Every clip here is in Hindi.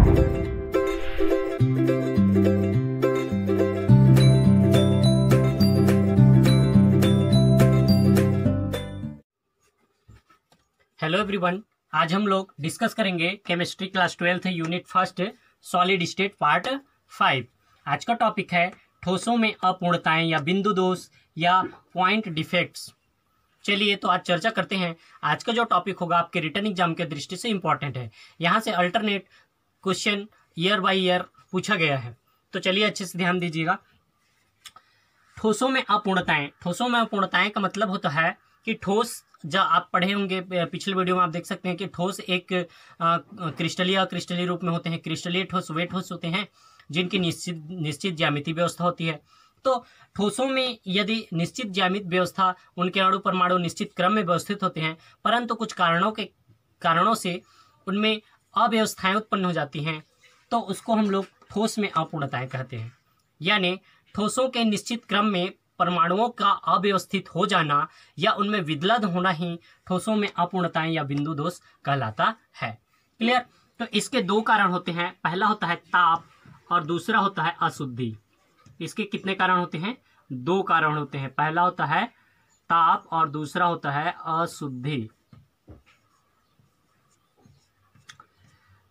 हेलो एवरीवन, आज हम लोग डिस्कस करेंगे chemistry class 12 unit first solid state part 5। आज का टॉपिक है ठोसों में अपूर्णताएं या बिंदु दोष या पॉइंट डिफेक्ट्स। चलिए तो आज चर्चा करते हैं। आज का जो टॉपिक होगा आपके रिटन एग्जाम के दृष्टि से इंपॉर्टेंट है। यहाँ से alternate question year by year पूछा गया है, तो चलिए अच्छे से ध्यान दीजिएगा। ठोसों में अपूर्णताएं, ठोसों में अपूर्णताएं का मतलब होता है कि ठोस, जब आप पढ़े होंगे पिछले वीडियो में, आप देख सकते हैं कि ठोस एक क्रिस्टलीय अक्रिस्टलीय रूप में होते हैं। क्रिस्टलीय ठोस वे ठोस होते हैं जिनकी निश्चित ज्यामितीय व्यवस्था होती है। तो ठोसों में यदि निश्चित ज्यामितीय व्यवस्था, उनके अणु परमाणु निश्चित क्रम में व्यवस्थित होते हैं, परंतु कुछ कारणों से उनमें अव्यवस्थाएं उत्पन्न हो जाती हैं, तो उसको हम लोग ठोस में अपूर्णताएं कहते हैं। यानी ठोसों के निश्चित क्रम में परमाणुओं का अव्यवस्थित हो जाना या उनमें विदलद होना ही ठोसों में अपूर्णताएं या बिंदु दोष कहलाता है। क्लियर? तो इसके दो कारण होते हैं। पहला होता है ताप और दूसरा होता है अशुद्धि। इसके कितने कारण होते हैं? दो कारण होते हैं। पहला होता है ताप और दूसरा होता है अशुद्धि।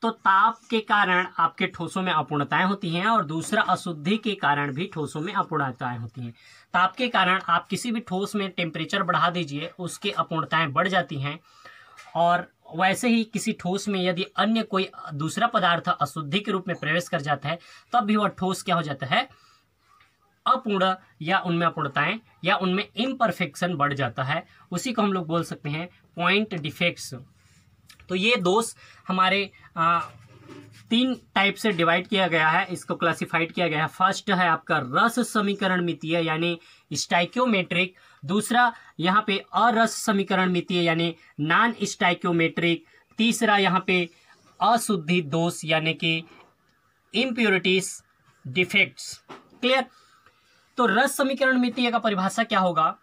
तो ताप के कारण आपके ठोसों में अपूर्णताएं होती हैं और दूसरा अशुद्धि के कारण भी ठोसों में अपूर्णताएं होती हैं। ताप के कारण आप किसी भी ठोस में टेम्परेचर बढ़ा दीजिए, उसकी अपूर्णताएं बढ़ जाती हैं। और वैसे ही किसी ठोस में यदि अन्य कोई दूसरा पदार्थ अशुद्धि के रूप में प्रवेश कर जाता है, तब भी वह ठोस क्या हो जाता है? अपूर्ण, या उनमें अपूर्णताएं या उनमें इम्परफेक्शन बढ़ जाता है। उसी को हम लोग बोल सकते हैं पॉइंट डिफेक्ट्स। तो ये दोष हमारे 3 टाइप से डिवाइड किया गया है, इसको क्लासिफाइड किया गया है। फर्स्ट है आपका रस समीकरण मितीय यानी स्टाइक्योमेट्रिक। दूसरा यहाँ पे अरस समीकरण मितीय यानी नॉन स्टाइक्योमेट्रिक। तीसरा यहाँ पे अशुद्धि दोष यानी कि इम्प्योरिटीज डिफेक्ट्स। क्लियर? तो रस समीकरण मितीय का परिभाषा क्या होगा?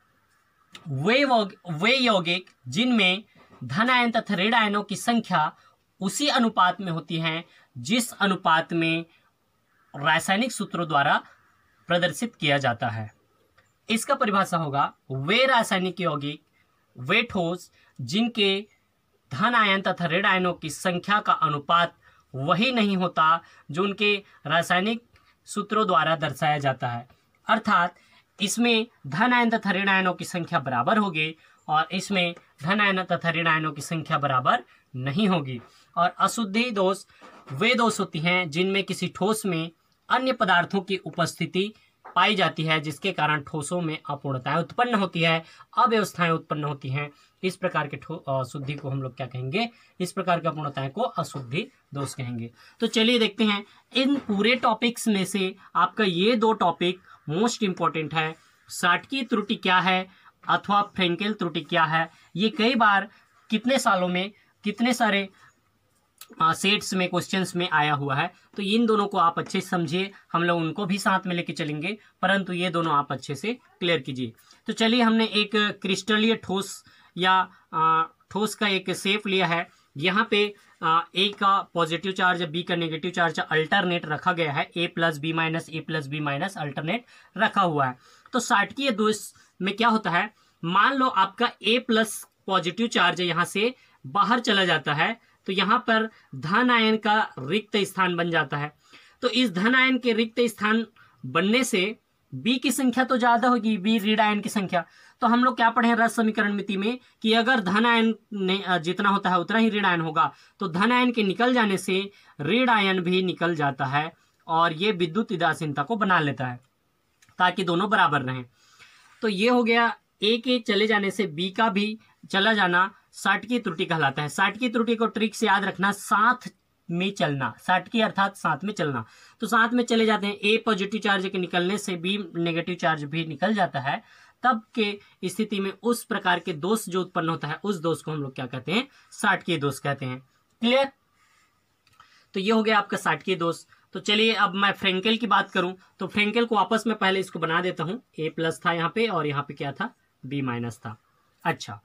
वे यौगिक जिनमें धन आयन तथा ऋण आयनों की संख्या उसी अनुपात में होती है जिस अनुपात में रासायनिक सूत्रों द्वारा प्रदर्शित किया जाता है। इसका परिभाषा होगा वे रासायनिक यौगिक, वे ठोस जिनके धन आयन तथा ऋण आयनों की संख्या का अनुपात वही नहीं होता जो उनके रासायनिक सूत्रों द्वारा दर्शाया जाता है। अर्थात इसमें धन आयन तथा ऋण आयनों की संख्या बराबर होगी और इसमें धन आयन तथा ऋण आयनों की संख्या बराबर नहीं होगी। और अशुद्धि दोष वे दोष होती हैं जिनमें किसी ठोस में अन्य पदार्थों की उपस्थिति पाई जाती है, जिसके कारण ठोसों में अपूर्णताएं उत्पन्न होती है, अव्यवस्थाएं उत्पन्न होती हैं। इस प्रकार के अशुद्धि को हम लोग क्या कहेंगे? इस प्रकार की अपूर्णताएं को अशुद्धि दोष कहेंगे। तो चलिए देखते हैं, इन पूरे टॉपिक्स में से आपका ये 2 टॉपिक मोस्ट इंपॉर्टेंट है। शाटकीय त्रुटि क्या है अथवा फ्रेंकेल त्रुटि क्या है? ये कई बार कितने सालों में कितने सारे सेट्स में क्वेश्चंस में आया हुआ है। तो इन दोनों को आप अच्छे से समझिए, हम लोग उनको भी साथ में लेके चलेंगे, परंतु ये दोनों आप अच्छे से क्लियर कीजिए। तो चलिए, हमने एक क्रिस्टलीय ठोस या ठोस का एक शेप लिया है। यहाँ पे ए का पॉजिटिव चार्ज, बी का नेगेटिव चार्ज अल्टरनेट रखा गया है। ए प्लस बी माइनस अल्टरनेट रखा हुआ है। तो शाटकीय दोष में क्या होता है? मान लो आपका ए प्लस पॉजिटिव चार्ज यहाँ से बाहर चला जाता है, तो यहाँ पर धन आयन का रिक्त स्थान बन जाता है। तो इस धन आयन के रिक्त स्थान बनने से बी की संख्या तो ज्यादा होगी, बी ऋण आयन की संख्या। तो हम लोग क्या पढ़े हैं रस समीकरण मिति में कि अगर धन आयन जितना होता है उतना ही ऋण आयन होगा, तो धन आयन के निकल जाने से ऋण आयन भी निकल जाता है और ये विद्युत उदासीनता को बना लेता है ताकि दोनों बराबर रहें। तो ये हो गया, ए के चले जाने से बी का भी चला जाना शाटकीय त्रुटि कहलाता है। शाटकीय त्रुटि को ट्रिक से याद रखना, साथ में चलना। शाटकीय अर्थात साथ में चलना। तो साथ में चले जाते हैं, ए पॉजिटिव चार्ज के निकलने से बी नेगेटिव चार्ज भी निकल जाता है। तब के स्थिति में उस प्रकार के दोष जो उत्पन्न होता है, उस दोष को हम लोग क्या कहते हैं? शाटकीय दोष कहते हैं। क्लियर? तो ये हो गया आपका शाटकीय दोष। तो चलिए अब मैं फ्रेंकेल की बात करूं तो फ्रेंकेल को आपस में पहले इसको बना देता हूं। ए प्लस था यहाँ पे और यहाँ पे क्या था? बी माइनस था। अच्छा,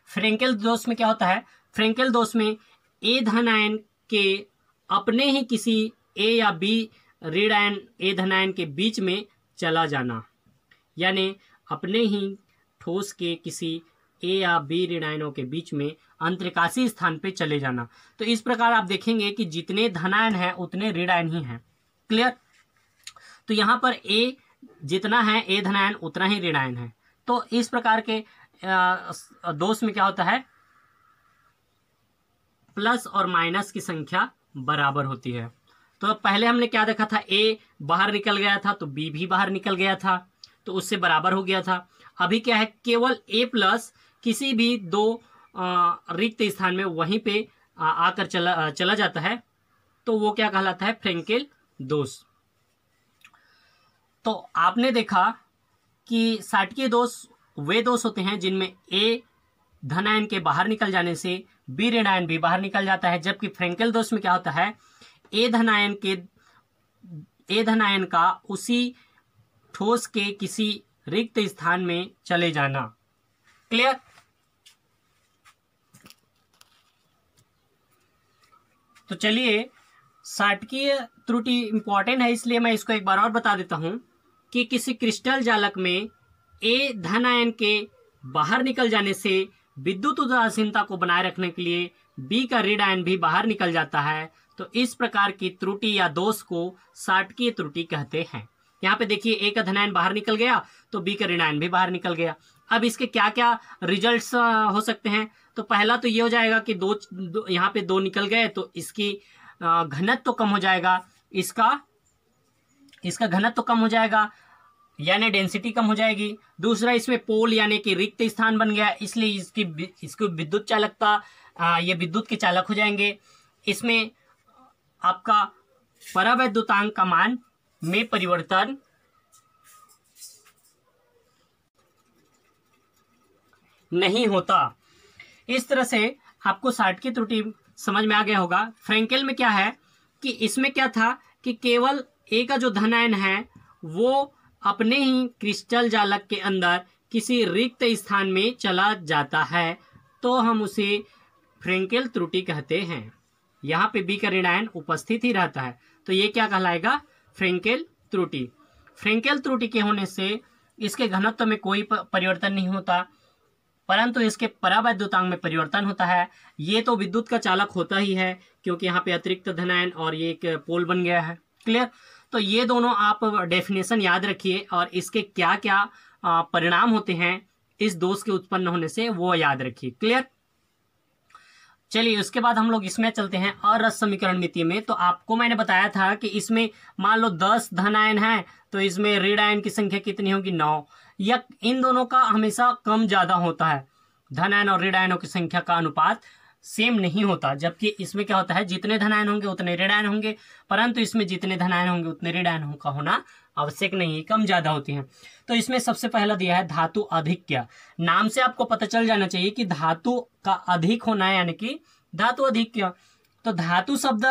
फ्रेंकेल दोष में क्या होता है? फ्रेंकेल दोष में ए धन आयन के अपने ही किसी ए या बी ऋण आयन ए धनायन के बीच में चला जाना, यानी अपने ही ठोस के किसी ए या बी ऋण आयनों के बीच में अंतरिकाशीय स्थान पे चले जाना। तो इस प्रकार आप देखेंगे कि जितने धनायन हैं उतने ऋण आयन ही हैं। क्लियर? तो यहाँ पर ए जितना है ए धनायन उतना ही ऋण आयन है। तो इस प्रकार के दोष में क्या होता है, प्लस और माइनस की संख्या बराबर होती है। तो पहले हमने क्या देखा था, ए बाहर निकल गया था तो बी भी बाहर निकल गया था, तो उससे बराबर हो गया था। अभी क्या है, केवल ए प्लस किसी भी दो रिक्त स्थान में वहीं पे आकर चला जाता है, तो वो क्या कहलाता है, फ्रेंकेल दोष। तो आपने देखा कि साटकीय दोष वे दोष होते हैं जिनमें ए धनायन के बाहर निकल जाने से बी ऋण आयन भी बाहर निकल जाता है, जबकि फ्रेंकेल दोष में क्या होता है, ए धनायन का उसी ठोस के किसी रिक्त स्थान में चले जाना। क्लियर? तो चलिए, साटकीय त्रुटि इंपॉर्टेंट है इसलिए मैं इसको एक बार और बता देता हूं कि किसी क्रिस्टल जालक में ए धनायन के बाहर निकल जाने से विद्युत उदासीनता को बनाए रखने के लिए बी का ऋण आयन भी बाहर निकल जाता है। तो इस प्रकार की त्रुटि या दोष को साटकीय त्रुटि कहते हैं। यहाँ पे देखिए, ए का धनायन बाहर निकल गया तो बी का ऋण आयन भी बाहर निकल गया। अब इसके क्या क्या रिजल्ट्स हो सकते हैं, तो पहला तो ये हो जाएगा कि दो यहाँ पे दो निकल गए तो इसकी घनत्व तो कम हो जाएगा, इसका घनत्व तो कम हो जाएगा, यानी डेंसिटी कम हो जाएगी। दूसरा, इसमें पोल यानी कि रिक्त स्थान बन गया, इसलिए इसकी विद्युत चालकता, ये विद्युत के चालक हो जाएंगे। इसमें आपका परावैद्युतांक का मान में परिवर्तन नहीं होता। इस तरह से आपको साटकीय त्रुटि समझ में आ गया होगा। फ्रेंकेल में क्या है कि इसमें क्या था कि केवल ए का जो धनायन है वो अपने ही क्रिस्टल जालक के अंदर किसी रिक्त स्थान में चला जाता है, तो हम उसे फ्रेंकेल त्रुटि कहते हैं। यहाँ पे बी का ऋण आयन उपस्थित ही रहता है, तो ये क्या कहलाएगा, फ्रेंकेल त्रुटि। फ्रेंकेल त्रुटि के होने से इसके घनत्व में कोई परिवर्तन नहीं होता, परंतु इसके परावैद्युतांक में परिवर्तन होता है। ये तो विद्युत का चालक होता ही है क्योंकि यहाँ पे अतिरिक्त धनायन और ये एक पोल बन गया है। क्लियर? तो ये दोनों आप डेफिनेशन याद रखिए और इसके क्या क्या परिणाम होते हैं इस दोष के उत्पन्न होने से वो याद रखिए। क्लियर? चलिए, उसके बाद हम लोग इसमें चलते हैं अरस समीकरण मितीय में। तो आपको मैंने बताया था कि इसमें मान लो 10 धनायन है तो इसमें ऋण आयन की संख्या कितनी होगी, 9, या इन दोनों का हमेशा कम ज्यादा होता है। धनायन और ऋण आयनों की संख्या का अनुपात सेम नहीं होता, जबकि इसमें क्या होता है, जितने धनायन होंगे उतने ऋण आयन होंगे, परंतु इसमें जितने धनायन होंगे उतने ऋण आयन का होना आवश्यक नहीं है, कम ज्यादा होती हैं। तो इसमें सबसे पहला दिया है धातु अधिक्य। नाम से आपको पता चल जाना चाहिए कि धातु का अधिक होना है, यानी कि धातु अधिक्य। तो धातु शब्द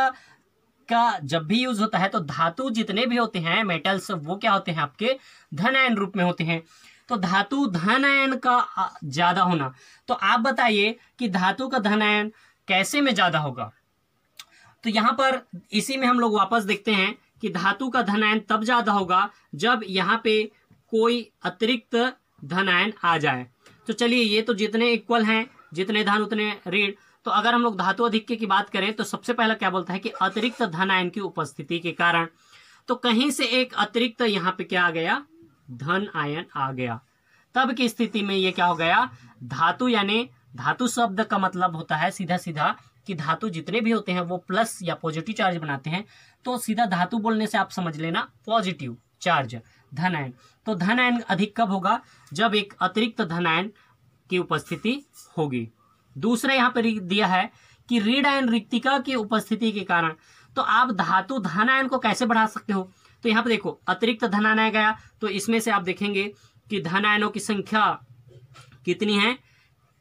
का जब भी यूज होता है तो धातु जितने भी होते हैं मेटल्स, वो क्या होते हैं, आपके धनायन रूप में होते हैं। तो धातु धनायन का ज्यादा होना, तो आप बताइए कि धातु का धनायन कैसे में ज्यादा होगा। तो यहाँ पर इसी में हम लोग वापस देखते हैं कि धातु का धनायन तब ज्यादा होगा जब यहाँ पे कोई अतिरिक्त धनायन आ जाए। तो चलिए, ये तो जितने इक्वल हैं, जितने धन उतने ऋण। तो अगर हम लोग धातु अधिक्य की बात करें तो सबसे पहला क्या बोलता है कि अतिरिक्त धनायन की उपस्थिति के कारण, तो कहीं से एक अतिरिक्त यहाँ पे क्या आ गया, धन आयन आ गया। तब की स्थिति में ये क्या हो गया, धातु, यानी धातु शब्द का मतलब होता है सीधा सीधा कि धातु जितने भी होते हैं वो प्लस या पॉजिटिव चार्ज बनाते हैं। तो सीधा धातु बोलने से आप समझ लेना पॉजिटिव चार्ज, धनायन। तो धनायन अधिक कब होगा, जब एक अतिरिक्त धनायन की उपस्थिति होगी। दूसरा यहाँ पर दिया है कि ऋण आयन रिक्तिका की उपस्थिति के कारण। तो आप धातु धनायन को कैसे बढ़ा सकते हो, तो यहाँ पे देखो, अतिरिक्त धनायन आ गया तो इसमें से आप देखेंगे कि धनायनों की संख्या कितनी है,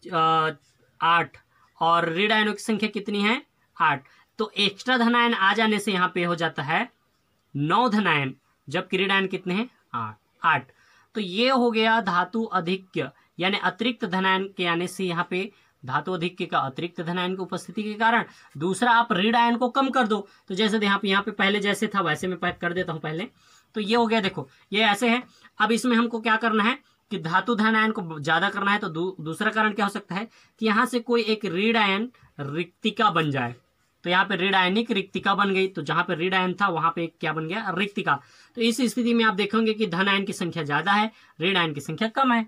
8, और ऋण आयनों की संख्या कितनी है, 8। तो एक्स्ट्रा धनायन आ जाने से यहाँ पे हो जाता है 9 धनायन, जबकि ऋण आयन कितने हैं, 8। तो ये हो गया धातु अधिक्य, यानी अतिरिक्त धनायन के आने से यहाँ पे धातु अधिक का अतिरिक्त धन आयन की उपस्थिति के कारण। दूसरा, आप ऋण आयन को कम कर दो, तो जैसे यहाँ पे पहले जैसे था वैसे मैं पैक कर देता हूँ पहले। तो ये हो गया, देखो ये ऐसे है। अब इसमें हमको क्या करना है कि धातु धन आयन को ज्यादा करना है, तो दूसरा कारण क्या हो सकता है कि यहाँ से कोई एक ऋण आयन रिक्तिका बन जाए। तो यहाँ पे ऋण आयनिक रिक्तिका बन गई, तो जहां पे ऋण आयन था वहां पे क्या बन गया, रिक्तिका। तो इस स्थिति में आप देखेंगे कि धन आयन की संख्या ज्यादा है, ऋण आयन की संख्या कम है।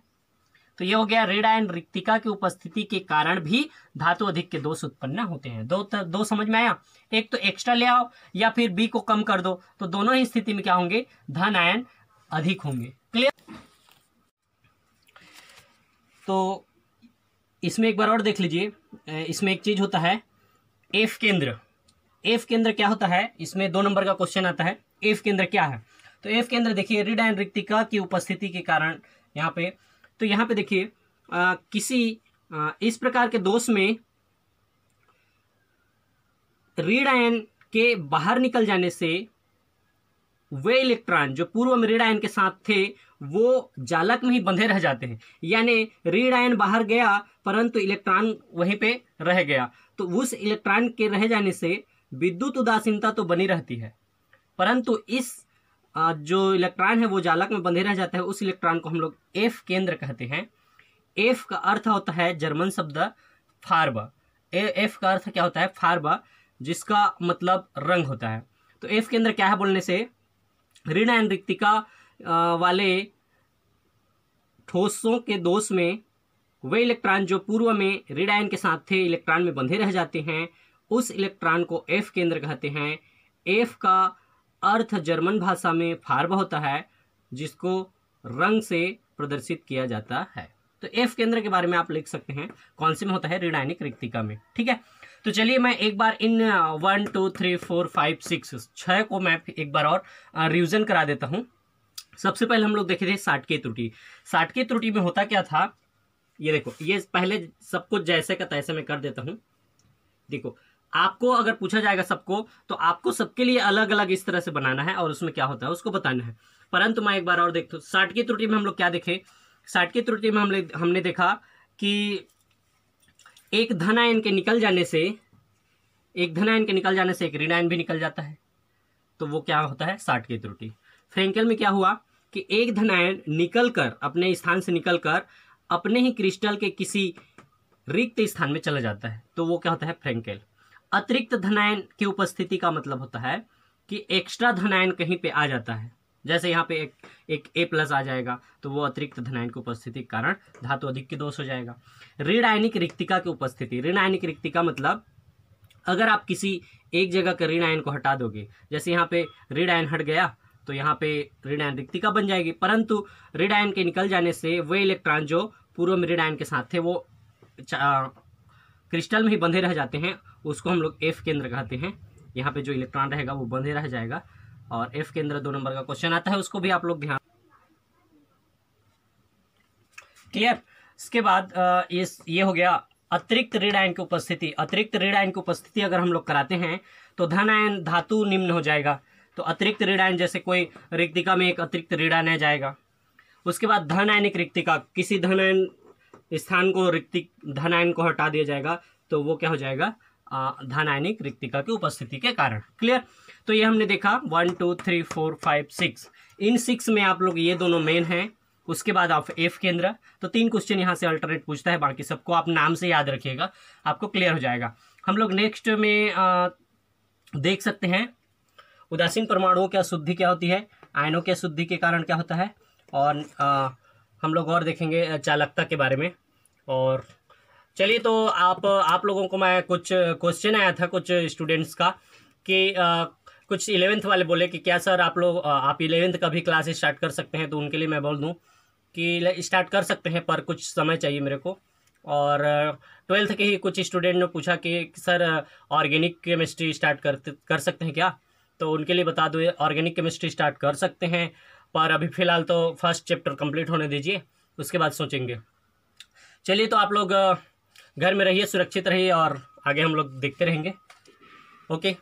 तो ये हो गया, ऋण आयन रिक्तिका की उपस्थिति के कारण भी धातु अधिक के दोष उत्पन्न होते हैं। दो समझ में आया, एक तो एक्स्ट्रा ले आओ या फिर बी को कम कर दो, तो दोनों ही स्थिति में क्या होंगे, धन आयन अधिक होंगे। क्लियर। तो इसमें एक बार और देख लीजिए, इसमें एक चीज होता है एफ केंद्र। एफ केंद्र क्या होता है, इसमें 2 नंबर का क्वेश्चन आता है, एफ केंद्र क्या है। तो एफ केंद्र देखिए, ऋण आयन रिक्तिका की उपस्थिति के कारण यहाँ पे, तो यहाँ पे देखिए इस प्रकार के दोष में ऋण आयन के बाहर निकल जाने से वे इलेक्ट्रॉन जो पूर्व में ऋण आयन के साथ थे वो जालक में ही बंधे रह जाते हैं। यानी ऋण आयन बाहर गया परंतु इलेक्ट्रॉन वहीं पे रह गया, तो उस इलेक्ट्रॉन के रह जाने से विद्युत उदासीनता तो बनी रहती है, परंतु इस जो इलेक्ट्रॉन है वो जालक में बंधे रह जाता है। उस इलेक्ट्रॉन को हम लोग एफ केंद्र कहते हैं। एफ का अर्थ होता है जर्मन शब्द फार्ब। एफ का अर्थ क्या होता है, फार्ब, जिसका मतलब रंग होता है। तो एफ केंद्र क्या है बोलने से, ऋण आयन रिक्तिका वाले ठोसों के दोष में वे इलेक्ट्रॉन जो पूर्व में ऋण आयन के साथ थे इलेक्ट्रॉन में बंधे रह जाते हैं, उस इलेक्ट्रॉन को एफ केंद्र कहते हैं। एफ का अर्थ जर्मन भाषा में फार्ब होता है, जिसको रंग से प्रदर्शित किया जाता है। तो एफ केंद्र के बारे में आप लिख सकते हैं, कौन से में होता है, ऋण आयनिक रिक्तिका में। ठीक है, तो चलिए मैं एक बार इन 1 2 3 4 5 6 को मैं एक बार और रिवीजन करा देता हूं। सबसे पहले हम लोग देखे थे साटकीय त्रुटि। साटकीय त्रुटि में होता क्या था, ये देखो, ये पहले सब कुछ जैसे का तैसे मैं कर देता हूं। देखो, आपको अगर पूछा जाएगा सबको, तो आपको सबके लिए अलग अलग इस तरह से बनाना है और उसमें क्या होता है उसको बताना है। परंतु मैं एक बार और देखता हूँ, साटकीय त्रुटि में हम लोग क्या देखे, साटकीय त्रुटि में हमने देखा कि एक धन आयन के निकल जाने से एक ऋण आयन भी निकल जाता है, तो वो क्या होता है, साटकीय त्रुटि। फ्रेंकेल में क्या हुआ कि एक धन आयन निकलकर अपने स्थान से निकलकर अपने ही क्रिस्टल के किसी रिक्त स्थान में चला जाता है, तो वो क्या होता है, फ्रेंकेल। अतिरिक्त धनायन की उपस्थिति का मतलब होता है कि एक्स्ट्रा धनायन कहीं पे आ जाता है, जैसे यहाँ पे एक A+ आ जाएगा, तो वो अतिरिक्त धनायन की उपस्थिति के कारण धातु अधिक के दोष हो जाएगा। ऋण आयनिक रिक्तिका की उपस्थिति, ऋण आयनिक रिक्तिका मतलब अगर आप किसी एक जगह के ऋण आयन को हटा दोगे, जैसे यहाँ पे ऋण आयन हट गया तो यहाँ पे ऋण आयन रिक्तिका बन जाएगी, परंतु ऋण आयन के निकल जाने से वे इलेक्ट्रॉन जो पूर्व में ऋण आयन के साथ थे वो क्रिस्टल में ही बंधे रह जाते हैं, उसको हम लोग एफ केंद्र कहते हैं। यहाँ पे जो इलेक्ट्रॉन रहेगा वो बंधे रह जाएगा, और एफ केंद्र 2 नंबर का क्वेश्चन आता है, उसको भी आप लोग ध्यान। क्लियर। इसके बाद ये हो गया अतिरिक्त ऋण आयन की उपस्थिति। अतिरिक्त ऋण आयन की उपस्थिति अगर हम लोग कराते हैं तो धन आयन धातु निम्न हो जाएगा। तो अतिरिक्त ऋण आयन, जैसे कोई रिक्तिका में एक अतिरिक्त ऋण आयन जाएगा। उसके बाद धन आयनिक रिक्तिका, किसी धन आयन स्थान को धन आयन को हटा दिया जाएगा, तो वो क्या हो जाएगा, धन आयनिक रिक्तिका की उपस्थिति के कारण। क्लियर। तो ये हमने देखा 1 2 3 4 5 6, इन 6 में आप लोग ये दोनों मेन हैं। उसके बाद आप एफ केंद्र, तो 3 क्वेश्चन यहाँ से अल्टरनेट पूछता है, बाकी सबको आप नाम से याद रखिएगा, आपको क्लियर हो जाएगा। हम लोग नेक्स्ट में देख सकते हैं उदासीन परमाणुओं की अशुद्धि क्या होती है, आयनों की अशुद्धि के कारण क्या होता है, और हम लोग और देखेंगे चालकता के बारे में। और चलिए, तो आप लोगों को मैं कुछ क्वेश्चन आया था कुछ स्टूडेंट्स का कि कुछ 11th वाले बोले कि क्या सर आप 11th का भी क्लास स्टार्ट कर सकते हैं, तो उनके लिए मैं बोल दूं कि स्टार्ट कर सकते हैं, पर कुछ समय चाहिए मेरे को। और 12th के ही कुछ स्टूडेंट ने पूछा कि सर ऑर्गेनिक केमिस्ट्री स्टार्ट कर सकते हैं क्या, तो उनके लिए बता दो ऑर्गेनिक केमिस्ट्री स्टार्ट कर सकते हैं, पर अभी फ़िलहाल तो फर्स्ट चैप्टर कंप्लीट होने दीजिए, उसके बाद सोचेंगे। चलिए, तो आप लोग घर में रहिए, सुरक्षित रहिए, और आगे हम लोग देखते रहेंगे। ओके।